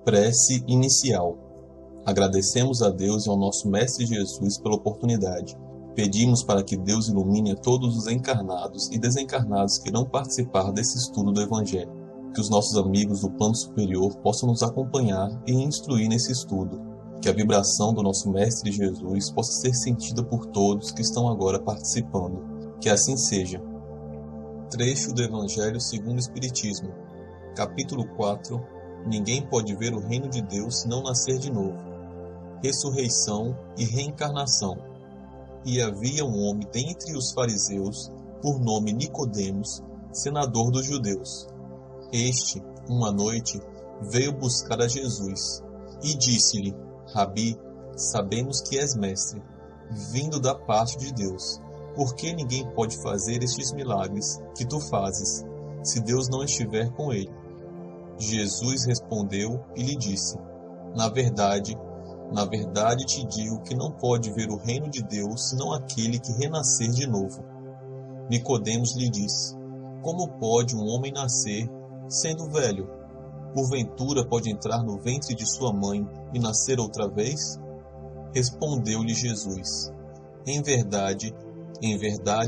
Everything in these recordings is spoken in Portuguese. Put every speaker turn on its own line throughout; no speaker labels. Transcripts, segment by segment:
Prece inicial. Agradecemos a Deus e ao nosso Mestre Jesus pela oportunidade. Pedimos para que Deus ilumine a todos os encarnados e desencarnados que irão participar desse estudo do Evangelho. Que os nossos amigos do plano superior possam nos acompanhar e instruir nesse estudo. Que a vibração do nosso Mestre Jesus possa ser sentida por todos que estão agora participando. Que assim seja. Trecho do Evangelho segundo o Espiritismo. Capítulo 4. Ninguém pode ver o reino de Deus se não nascer de novo. Ressurreição e reencarnação. E havia um homem dentre os fariseus, por nome Nicodemos, senador dos judeus. Este, uma noite, veio buscar a Jesus, e disse-lhe: Rabi, sabemos que és mestre, vindo da parte de Deus. Por que ninguém pode fazer estes milagres que tu fazes, se Deus não estiver com ele? Jesus respondeu e lhe disse: Na verdade te digo que não pode ver o reino de Deus senão aquele que renascer de novo. Nicodemos lhe disse: Como pode um homem nascer, sendo velho? Porventura pode entrar no ventre de sua mãe e nascer outra vez? Respondeu-lhe Jesus: Em verdade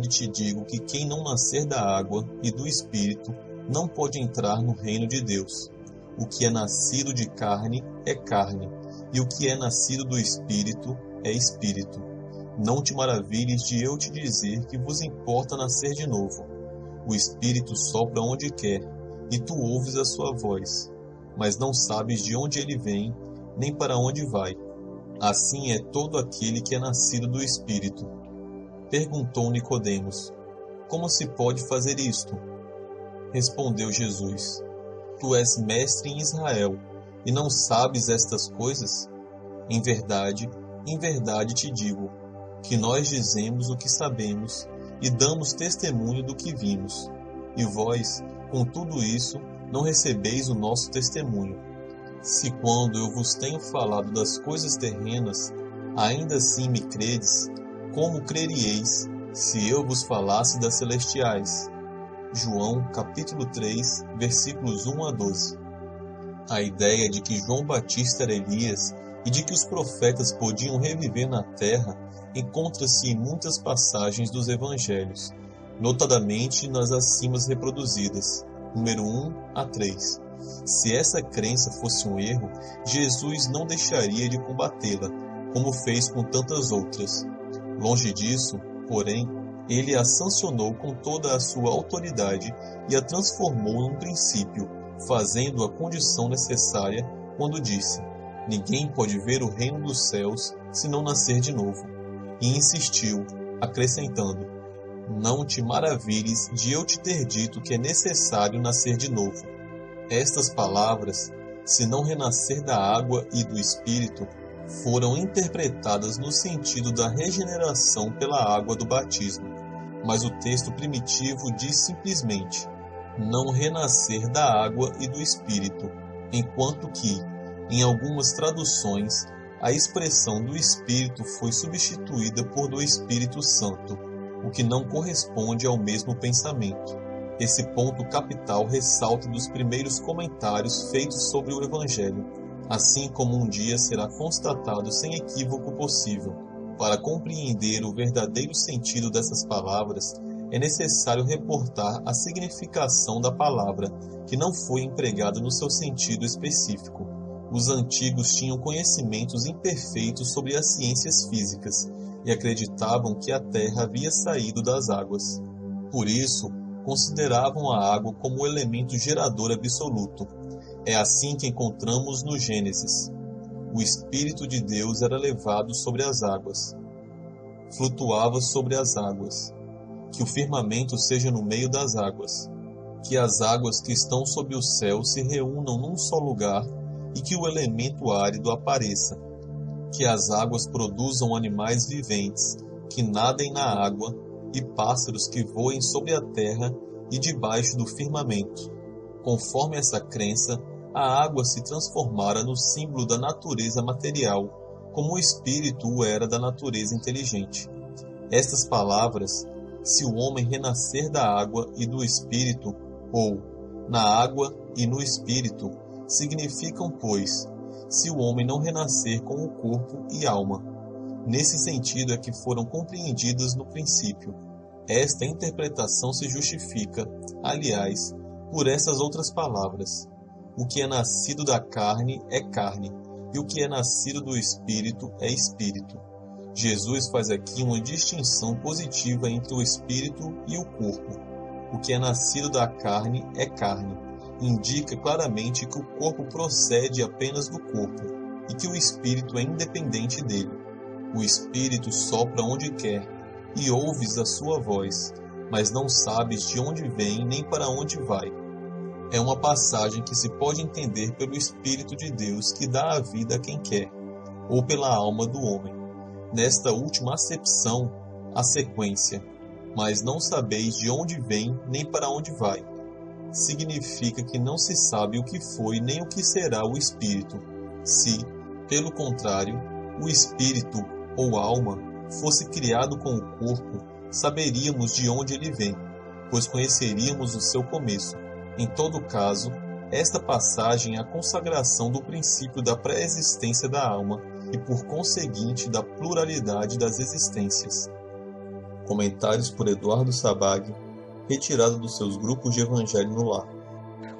te digo que quem não nascer da água e do Espírito não pode entrar no reino de Deus. O que é nascido de carne é carne, e o que é nascido do Espírito é Espírito. Não te maravilhes de eu te dizer que vos importa nascer de novo. O Espírito sopra onde quer, e tu ouves a sua voz, mas não sabes de onde ele vem, nem para onde vai. Assim é todo aquele que é nascido do Espírito. Perguntou Nicodemos: Como se pode fazer isto? Respondeu Jesus: Tu és mestre em Israel, e não sabes estas coisas? Em verdade te digo, que nós dizemos o que sabemos, e damos testemunho do que vimos. E vós, com tudo isso, não recebeis o nosso testemunho. Se quando eu vos tenho falado das coisas terrenas, ainda assim me credes, como creríeis, se eu vos falasse das celestiais? João, capítulo 3, versículos 1 a 12. A ideia de que João Batista era Elias e de que os profetas podiam reviver na terra encontra-se em muitas passagens dos evangelhos, notadamente nas acima reproduzidas, número 1 a 3. Se essa crença fosse um erro, Jesus não deixaria de combatê-la, como fez com tantas outras. Longe disso, porém, ele a sancionou com toda a sua autoridade e a transformou num princípio, fazendo a condição necessária quando disse: Ninguém pode ver o reino dos céus se não nascer de novo. E insistiu, acrescentando: Não te maravilhes de eu te ter dito que é necessário nascer de novo. Estas palavras, se não renascer da água e do Espírito, foram interpretadas no sentido da regeneração pela água do batismo, mas o texto primitivo diz simplesmente: não renascer da água e do Espírito, enquanto que, em algumas traduções, a expressão do Espírito foi substituída por do Espírito Santo, o que não corresponde ao mesmo pensamento. Esse ponto capital ressalta dos primeiros comentários feitos sobre o Evangelho, assim como um dia será constatado sem equívoco possível. Para compreender o verdadeiro sentido dessas palavras, é necessário reportar a significação da palavra, que não foi empregada no seu sentido específico. Os antigos tinham conhecimentos imperfeitos sobre as ciências físicas e acreditavam que a terra havia saído das águas. Por isso, consideravam a água como o elemento gerador absoluto. É assim que encontramos no Gênesis. O Espírito de Deus era levado sobre as águas, flutuava sobre as águas. Que o firmamento seja no meio das águas, que as águas que estão sob o céu se reúnam num só lugar e que o elemento árido apareça, que as águas produzam animais viventes, que nadem na água, e pássaros que voem sobre a terra e debaixo do firmamento. Conforme essa crença, a água se transformara no símbolo da natureza material, como o espírito o era da natureza inteligente. Estas palavras, se o homem renascer da água e do espírito, ou na água e no espírito, Significam, pois, se o homem não renascer com o corpo e alma. Nesse sentido é que foram compreendidas no princípio. Esta interpretação se justifica, aliás, por essas outras palavras. O que é nascido da carne é carne, e o que é nascido do Espírito é Espírito. Jesus faz aqui uma distinção positiva entre o Espírito e o corpo. O que é nascido da carne é carne. Indica claramente que o corpo procede apenas do corpo, e que o Espírito é independente dele. O Espírito sopra onde quer, e ouves a sua voz, mas não sabes de onde vem nem para onde vai. É uma passagem que se pode entender pelo Espírito de Deus que dá a vida a quem quer, ou pela alma do homem. Nesta última acepção, a sequência, mas não sabeis de onde vem nem para onde vai, significa que não se sabe o que foi nem o que será o Espírito. Se, pelo contrário, o Espírito ou alma fosse criado com o corpo, saberíamos de onde ele vem, pois conheceríamos o seu começo. Em todo caso, esta passagem é a consagração do princípio da pré-existência da alma e, por conseguinte, da pluralidade das existências. Comentários por Eduardo Sabag, retirado dos seus grupos de Evangelho no Lar.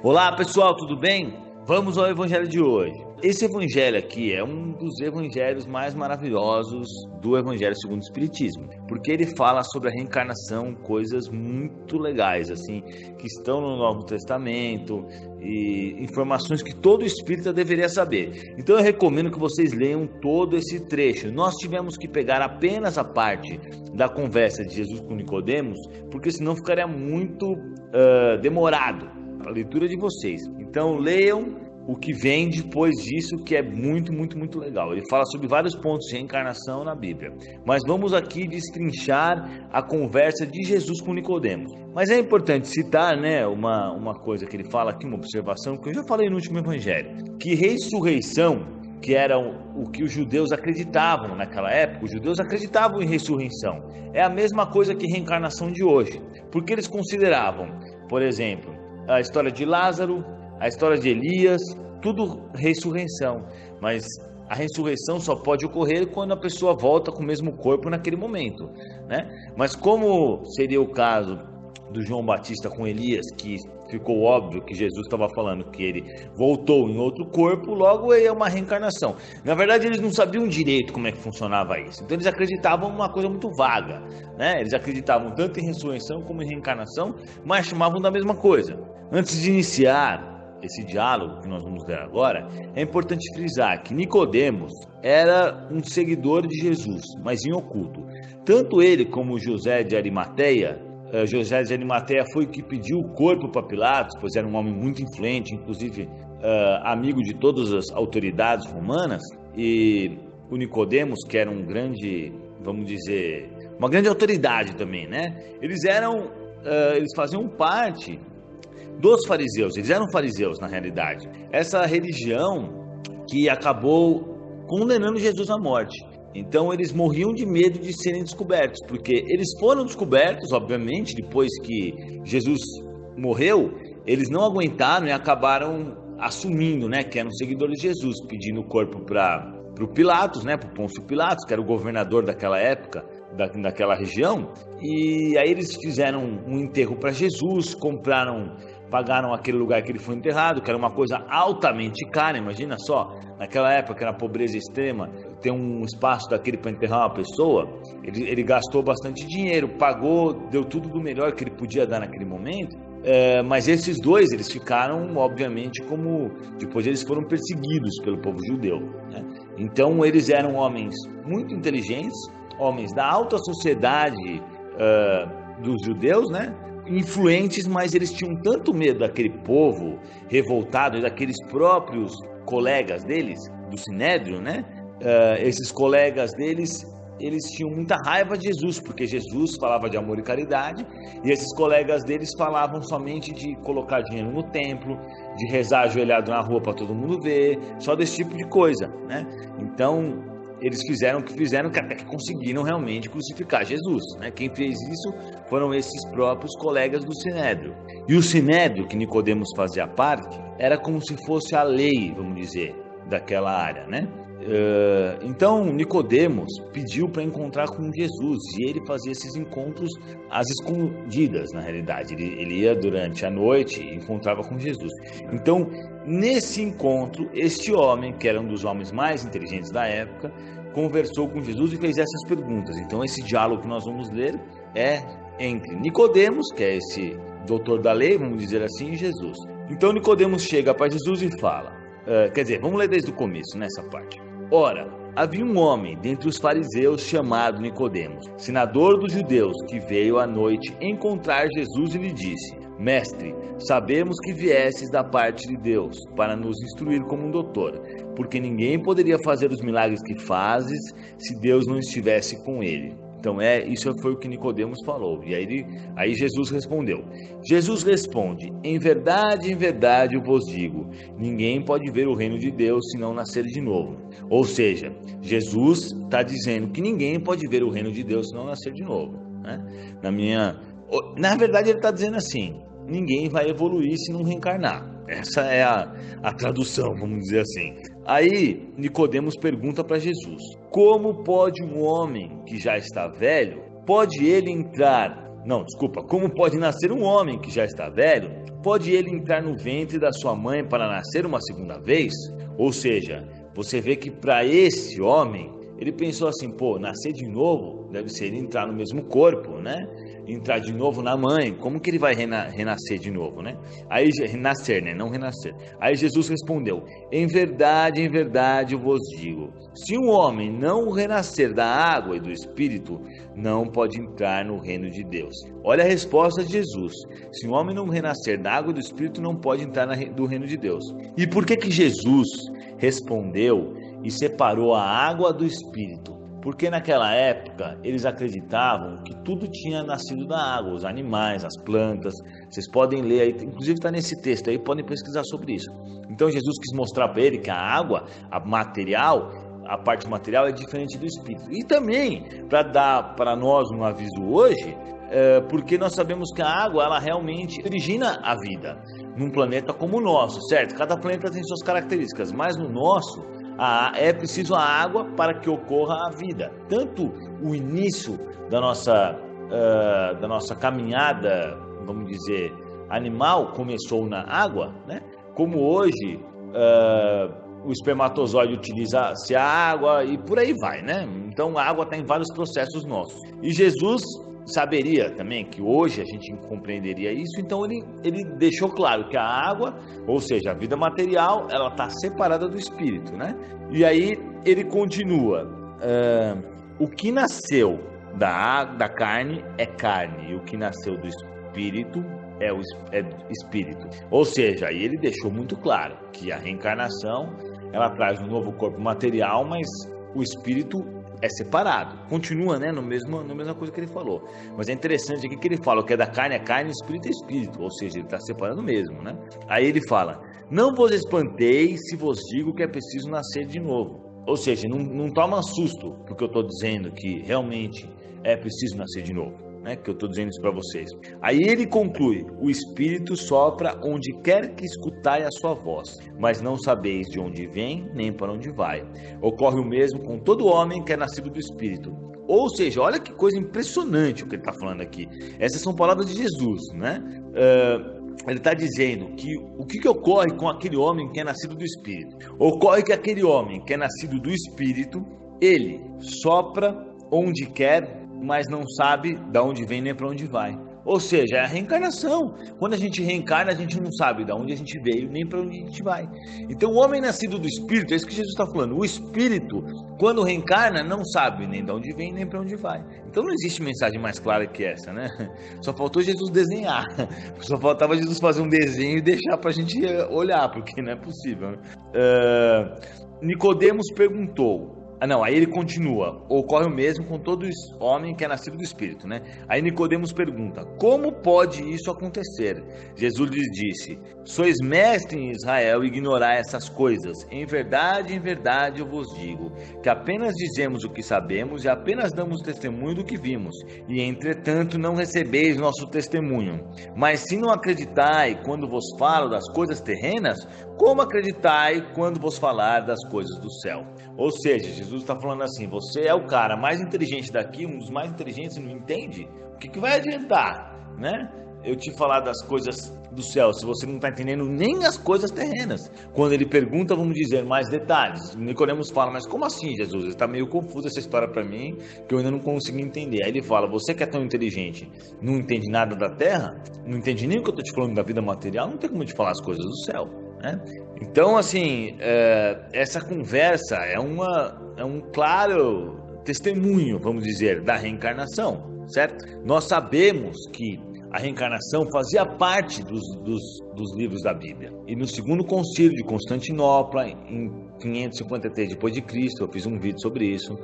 Olá pessoal, tudo bem? Vamos ao Evangelho de hoje. Esse Evangelho aqui é um dos evangelhos mais maravilhosos do Evangelho segundo o Espiritismo, porque ele fala sobre a reencarnação, coisas muito legais, assim, que estão no Novo Testamento e informações que todo espírita deveria saber. Então eu recomendo que vocês leiam todo esse trecho. Nós tivemos que pegar apenas a parte da conversa de Jesus com Nicodemos, porque senão ficaria muito demorado a leitura de vocês. Então leiam o que vem depois disso, que é muito legal. Ele fala sobre vários pontos de reencarnação na Bíblia. Mas vamos aqui destrinchar a conversa de Jesus com Nicodemos. Mas é importante citar, né, uma coisa que ele fala aqui, uma observação, que eu já falei no último evangelho, que ressurreição, que era o que os judeus acreditavam naquela época, os judeus acreditavam em ressurreição. É a mesma coisa que reencarnação de hoje, porque eles consideravam, por exemplo, a história de Lázaro, a história de Elias, tudo ressurreição, mas a ressurreição só pode ocorrer quando a pessoa volta com o mesmo corpo naquele momento, né? Mas como seria o caso do João Batista com Elias, que ficou óbvio que Jesus estava falando que ele voltou em outro corpo, logo é uma reencarnação. Na verdade, eles não sabiam direito como é que funcionava isso, então eles acreditavam em uma coisa muito vaga, né? Eles acreditavam tanto em ressurreição como em reencarnação, mas chamavam da mesma coisa. Antes de iniciar esse diálogo que nós vamos ver agora, é importante frisar que Nicodemos era um seguidor de Jesus, mas em oculto. Tanto ele como José de Arimateia, José de Arimateia foi o que pediu o corpo para Pilatos, pois era um homem muito influente, inclusive amigo de todas as autoridades romanas, e o Nicodemos, que era um grande, vamos dizer, uma grande autoridade também, né? Eles faziam parte dos fariseus, eles eram fariseus na realidade. Essa religião que acabou condenando Jesus à morte. Então eles morriam de medo de serem descobertos, porque eles foram descobertos, obviamente, depois que Jesus morreu, eles não aguentaram e acabaram assumindo, né, que eram seguidores de Jesus, pedindo o corpo para o Pilatos, né, para o Pôncio Pilatos, que era o governador daquela época, daquela região. E aí eles fizeram um enterro para Jesus, pagaram aquele lugar que ele foi enterrado, que era uma coisa altamente cara, imagina só, naquela época era pobreza extrema, ter um espaço daquele para enterrar uma pessoa, ele gastou bastante dinheiro, pagou, deu tudo do melhor que ele podia dar naquele momento, mas esses dois, eles ficaram, obviamente, depois eles foram perseguidos pelo povo judeu, né? Então eles eram homens muito inteligentes, homens da alta sociedade dos judeus, né? Influentes, mas eles tinham tanto medo daquele povo revoltado e daqueles próprios colegas deles, do Sinédrio, né? Esses colegas deles, eles tinham muita raiva de Jesus, porque Jesus falava de amor e caridade, e esses colegas deles falavam somente de colocar dinheiro no templo, de rezar ajoelhado na rua para todo mundo ver, só desse tipo de coisa, né? Então, eles fizeram o que fizeram, que até que conseguiram realmente crucificar Jesus, né? Quem fez isso foram esses próprios colegas do Sinédrio. E o Sinédrio, que Nicodemos fazia parte, era como se fosse a lei, vamos dizer, daquela área, né? Então Nicodemos pediu para encontrar com Jesus, e ele fazia esses encontros às escondidas, na realidade. Ele ia durante a noite e encontrava com Jesus. Então, nesse encontro, este homem, que era um dos homens mais inteligentes da época, conversou com Jesus e fez essas perguntas. Então, esse diálogo que nós vamos ler é entre Nicodemos, que é esse doutor da lei, vamos dizer assim, e Jesus. Então Nicodemos chega para Jesus e fala, quer dizer, vamos ler desde o começo, nessa parte. Ora, havia um homem dentre os fariseus chamado Nicodemos, senador dos judeus, que veio à noite encontrar Jesus e lhe disse: Mestre, sabemos que viestes da parte de Deus para nos instruir como um doutor, porque ninguém poderia fazer os milagres que fazes se Deus não estivesse com ele. Então isso foi o que Nicodemos falou. E aí Jesus respondeu. Jesus responde: em verdade eu vos digo, ninguém pode ver o reino de Deus se não nascer de novo. Ou seja, Jesus está dizendo que ninguém pode ver o reino de Deus se não nascer de novo, né? Na verdade ele está dizendo assim: ninguém vai evoluir se não reencarnar. Essa é a tradução, vamos dizer assim. Aí Nicodemos pergunta para Jesus: como pode um homem que já está velho, como pode nascer um homem que já está velho, pode ele entrar no ventre da sua mãe para nascer uma segunda vez? Ou seja, você vê que para esse homem, ele pensou assim, nascer de novo deve ser ele entrar no mesmo corpo, né? Entrar de novo na mãe, como que ele vai renascer de novo, né? Aí, renascer, né? Não renascer. Aí Jesus respondeu: em verdade eu vos digo, se um homem não renascer da água e do Espírito, não pode entrar no reino de Deus. Olha a resposta de Jesus: se um homem não renascer da água e do Espírito, não pode entrar no reino de Deus. E por que Jesus respondeu e separou a água do Espírito? Porque naquela época eles acreditavam que tudo tinha nascido da água, os animais, as plantas. Vocês podem ler aí, inclusive está nesse texto aí, podem pesquisar sobre isso. Então Jesus quis mostrar para ele que a água, a parte material é diferente do espírito. E também para dar para nós um aviso hoje, porque nós sabemos que a água ela realmente origina a vida num planeta como o nosso, certo? Cada planeta tem suas características, mas no nosso é preciso a água para que ocorra a vida. Tanto o início da nossa caminhada, vamos dizer, animal, começou na água, né? Como hoje o espermatozoide utiliza-se a água e por aí vai, né? Então a água está em vários processos nossos. E Jesus saberia também que hoje a gente compreenderia isso, então ele deixou claro que a água, ou seja, a vida material, ela está separada do espírito, né? E aí ele continua: o que nasceu da carne é carne, e o que nasceu do espírito é espírito. Ou seja, aí ele deixou muito claro que a reencarnação, ela traz um novo corpo material, mas o espírito é separado. Continua, né, na mesma coisa que ele falou. Mas é interessante aqui que ele fala: o que é da carne é carne, espírito é espírito. Ou seja, ele está separando mesmo, né? Aí ele fala: não vos espanteis se vos digo que é preciso nascer de novo. Ou seja, não toma susto porque eu estou dizendo que realmente é preciso nascer de novo, né? Que eu estou dizendo isso para vocês. Aí ele conclui: o Espírito sopra onde quer que escutai a sua voz, mas não sabeis de onde vem nem para onde vai. Ocorre o mesmo com todo homem que é nascido do Espírito. Ou seja, olha que coisa impressionante o que ele está falando aqui. Essas são palavras de Jesus, né? Ele está dizendo que o que ocorre com aquele homem que é nascido do Espírito? Ocorre que aquele homem que é nascido do Espírito, ele sopra onde quer, mas não sabe de onde vem nem para onde vai. Ou seja, é a reencarnação. Quando a gente reencarna, a gente não sabe de onde a gente veio nem para onde a gente vai. Então o homem nascido do Espírito, é isso que Jesus está falando. O Espírito, quando reencarna, não sabe nem de onde vem nem para onde vai. Então não existe mensagem mais clara que essa, né? Só faltou Jesus desenhar. Só faltava Jesus fazer um desenho e deixar para a gente olhar, porque não é possível, né? Nicodemos perguntou: Aí ele continua: ocorre o mesmo com todo homem que é nascido do Espírito, né? Aí Nicodemos pergunta: como pode isso acontecer? Jesus lhes disse: sois mestres em Israel e ignorai essas coisas. Em verdade eu vos digo, que apenas dizemos o que sabemos e apenas damos testemunho do que vimos, e entretanto não recebeis nosso testemunho. Mas se não acreditai quando vos falo das coisas terrenas, como acreditai quando vos falar das coisas do céu? Ou seja, Jesus está falando assim: você é o cara mais inteligente daqui, um dos mais inteligentes, e não entende? O que vai adiantar, né? Eu te falar das coisas do céu, se você não está entendendo nem as coisas terrenas. Quando ele pergunta, vamos dizer mais detalhes. Nicodemos fala: mas como assim, Jesus? Está meio confuso essa história para mim, que eu ainda não consegui entender. Aí ele fala: você que é tão inteligente, não entende nada da terra? Não entende nem o que eu estou te falando da vida material? Não tem como te falar as coisas do céu, né? Então, assim, essa conversa é um claro testemunho, vamos dizer, da reencarnação, certo? Nós sabemos que a reencarnação fazia parte dos livros da Bíblia. E no segundo concílio de Constantinopla, em 553 d.C., eu fiz um vídeo sobre isso,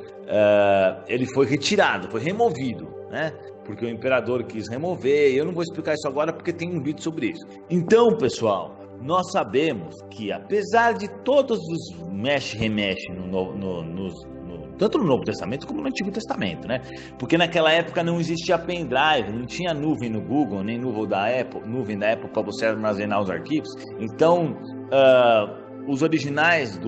ele foi retirado, foi removido, né? Porque o imperador quis remover, e eu não vou explicar isso agora porque tem um vídeo sobre isso. Então, pessoal, nós sabemos que apesar de todos os mexe-remexe tanto no Novo Testamento como no Antigo Testamento, né? Porque naquela época não existia pendrive, não tinha nuvem no Google, nem nuvem da Apple para você armazenar os arquivos. Então, os originais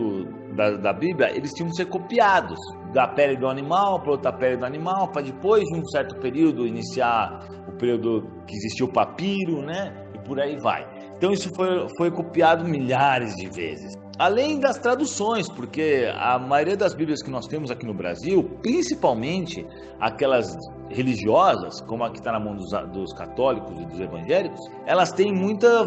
da Bíblia, eles tinham que ser copiados da pele do animal para outra pele do animal, para depois de um certo período iniciar o período que existia o papiro, né? E por aí vai. Então isso foi copiado milhares de vezes. Além das traduções, porque a maioria das Bíblias que nós temos aqui no Brasil, principalmente aquelas religiosas, como a que está na mão dos católicos e dos evangélicos, elas têm muita,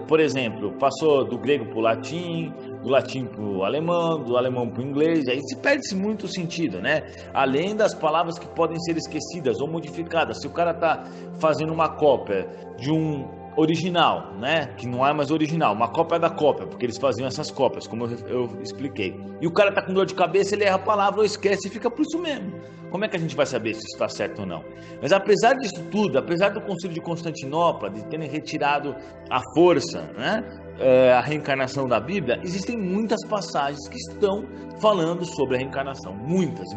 por exemplo, passou do grego para o latim, do latim para o alemão, do alemão para o inglês, aí se perde-se muito o sentido, né? Além das palavras que podem ser esquecidas ou modificadas. Se o cara está fazendo uma cópia de um original, né? Que não é mais original, uma cópia da cópia, porque eles faziam essas cópias, como eu expliquei. E o cara tá com dor de cabeça, ele erra a palavra ou esquece e fica por isso mesmo. Como é que a gente vai saber se isso está certo ou não? Mas apesar disso tudo, apesar do Concílio de Constantinopla, de terem retirado a força, né? A reencarnação da Bíblia, existem muitas passagens que estão falando sobre a reencarnação, muitas,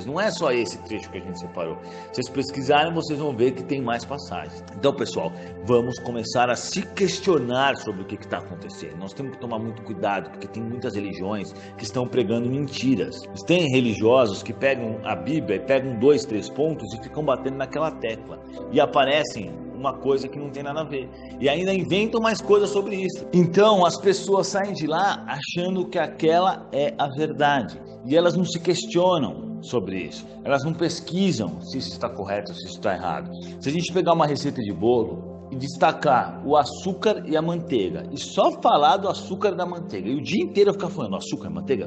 não é só esse trecho que a gente separou. Se vocês pesquisarem, vocês vão ver que tem mais passagens. Então, pessoal, vamos começar a se questionar sobre o que está acontecendo. Nós temos que tomar muito cuidado, porque tem muitas religiões que estão pregando mentiras. Tem religiosos que pegam a Bíblia e pegam 2, 3 pontos e ficam batendo naquela tecla, e aparecem uma coisa que não tem nada a ver, e ainda inventam mais coisas sobre isso. Então as pessoas saem de lá achando que aquela é a verdade, e elas não se questionam sobre isso, elas não pesquisam se isso está correto ou se isso está errado. Se a gente pegar uma receita de bolo e destacar o açúcar e a manteiga, e só falar do açúcar e da manteiga, e o dia inteiro ficar falando açúcar, manteiga,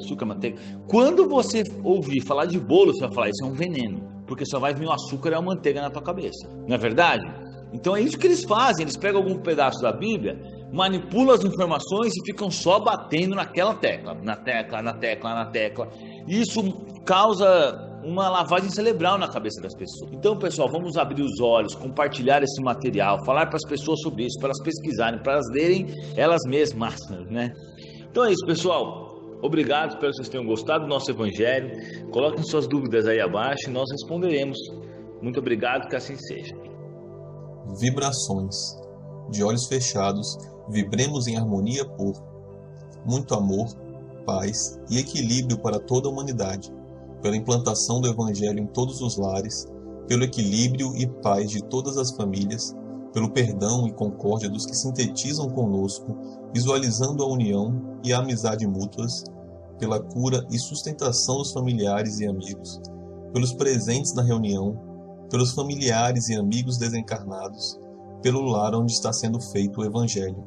quando você ouvir falar de bolo, você vai falar: isso é um veneno, porque só vai vir o açúcar e a manteiga na tua cabeça, não é verdade? Então é isso que eles fazem, eles pegam algum pedaço da Bíblia, manipulam as informações e ficam só batendo naquela tecla, na tecla. E isso causa uma lavagem cerebral na cabeça das pessoas. Então, pessoal, vamos abrir os olhos, compartilhar esse material, falar para as pessoas sobre isso, para elas pesquisarem, para elas lerem elas mesmas, né? Então é isso, pessoal. Obrigado, espero que vocês tenham gostado do nosso evangelho. Coloquem suas dúvidas aí abaixo e nós responderemos. Muito obrigado, que assim seja.
Vibrações. De olhos fechados, vibremos em harmonia por muito amor, paz e equilíbrio para toda a humanidade, pela implantação do Evangelho em todos os lares, pelo equilíbrio e paz de todas as famílias, pelo perdão e concórdia dos que sintetizam conosco, visualizando a união e a amizade mútuas, pela cura e sustentação dos familiares e amigos, pelos presentes na reunião, pelos familiares e amigos desencarnados, pelo lar onde está sendo feito o Evangelho.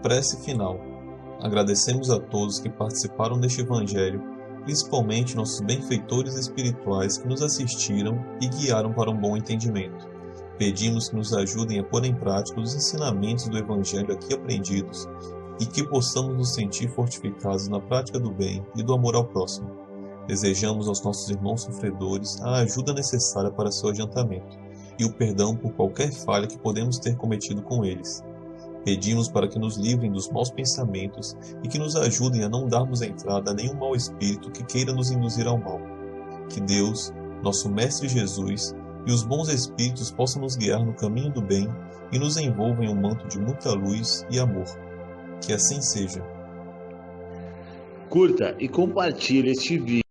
Prece final. Agradecemos a todos que participaram deste Evangelho, principalmente nossos benfeitores espirituais que nos assistiram e guiaram para um bom entendimento. Pedimos que nos ajudem a pôr em prática os ensinamentos do Evangelho aqui aprendidos e que possamos nos sentir fortificados na prática do bem e do amor ao próximo. Desejamos aos nossos irmãos sofredores a ajuda necessária para seu adiantamento e o perdão por qualquer falha que podemos ter cometido com eles. Pedimos para que nos livrem dos maus pensamentos e que nos ajudem a não darmos entrada a nenhum mau espírito que queira nos induzir ao mal. Que Deus, nosso Mestre Jesus, e os bons espíritos possam nos guiar no caminho do bem e nos envolvam em um manto de muita luz e amor. Que assim seja.
Curta e compartilhe este vídeo.